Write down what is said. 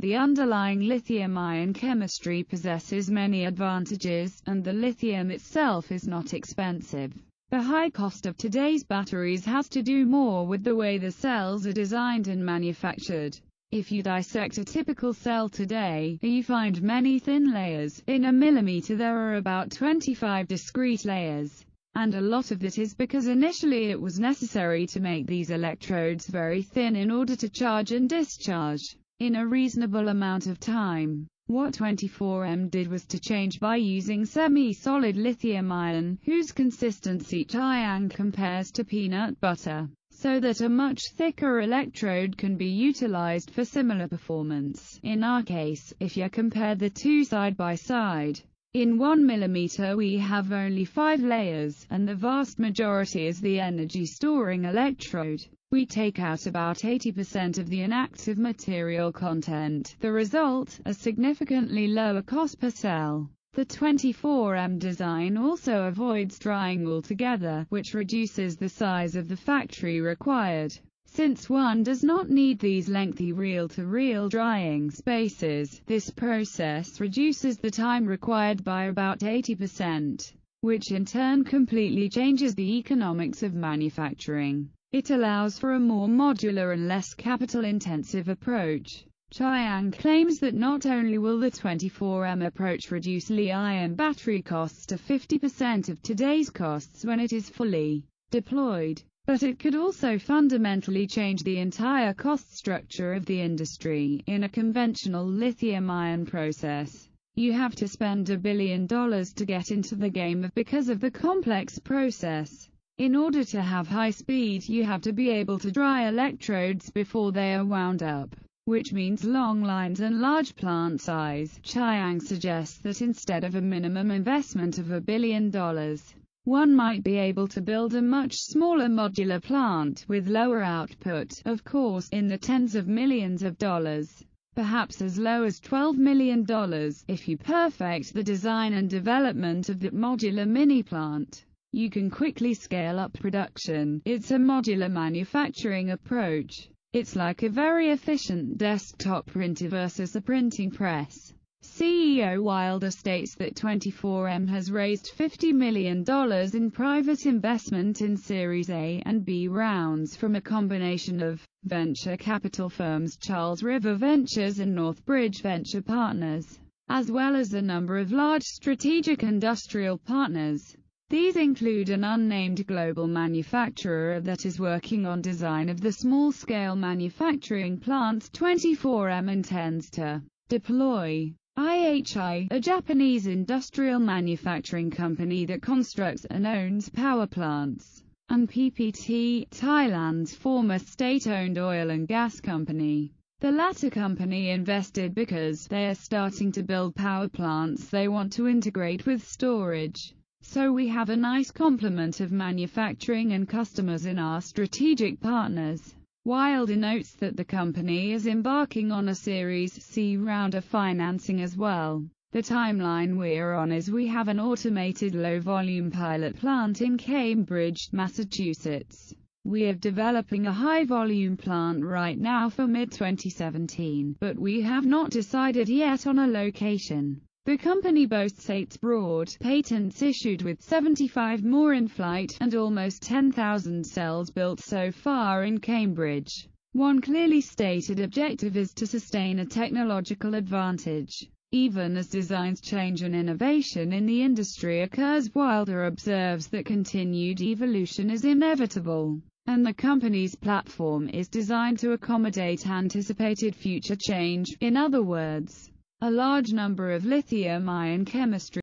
The underlying lithium-ion chemistry possesses many advantages, and the lithium itself is not expensive. The high cost of today's batteries has to do more with the way the cells are designed and manufactured. If you dissect a typical cell today, you find many thin layers. In a millimeter there are about 25 discrete layers. And a lot of that is because initially it was necessary to make these electrodes very thin in order to charge and discharge in a reasonable amount of time. What 24M did was to change by using semi-solid lithium ion, whose consistency Chiang compares to peanut butter, so that a much thicker electrode can be utilized for similar performance. In our case, if you compare the two side by side, in 1 millimeter we have only 5 layers, and the vast majority is the energy-storing electrode. We take out about 80% of the inactive material content. The result, a significantly lower cost per cell. The 24M design also avoids drying altogether, which reduces the size of the factory required. Since one does not need these lengthy reel-to-reel drying spaces, this process reduces the time required by about 80%, which in turn completely changes the economics of manufacturing. It allows for a more modular and less capital-intensive approach. Chiang claims that not only will the 24M approach reduce Li-ion battery costs to 50% of today's costs when it is fully deployed, but it could also fundamentally change the entire cost structure of the industry. In a conventional lithium-ion process, you have to spend $1 billion to get into the game because of the complex process. In order to have high speed, you have to be able to dry electrodes before they are wound up, which means long lines and large plant size. Chiang suggests that instead of a minimum investment of $1 billion, one might be able to build a much smaller modular plant with lower output, of course, in the tens of millions of dollars, perhaps as low as $12 million, if you perfect the design and development of that modular mini-plant. You can quickly scale up production. It's a modular manufacturing approach. It's like a very efficient desktop printer versus a printing press. CEO Wilder states that 24M has raised $50 million in private investment in Series A and B rounds from a combination of venture capital firms Charles River Ventures and Northbridge Venture Partners, as well as a number of large strategic industrial partners. These include an unnamed global manufacturer that is working on design of the small-scale manufacturing plant 24M intends to deploy. IHI, a Japanese industrial manufacturing company that constructs and owns power plants, and PPT, Thailand's former state-owned oil and gas company. The latter company invested because they are starting to build power plants they want to integrate with storage. So we have a nice complement of manufacturing and customers in our strategic partners. Wilder notes that the company is embarking on a Series C round of financing as well. The timeline we're on is we have an automated low-volume pilot plant in Cambridge, Massachusetts. We are developing a high-volume plant right now for mid-2017, but we have not decided yet on a location. The company boasts 8 broad patents issued with 75 more in flight, and almost 10,000 cells built so far in Cambridge. One clearly stated objective is to sustain a technological advantage, even as designs change and innovation in the industry occurs. Wilder observes that continued evolution is inevitable, and the company's platform is designed to accommodate anticipated future change. In other words, a large number of lithium-ion chemistry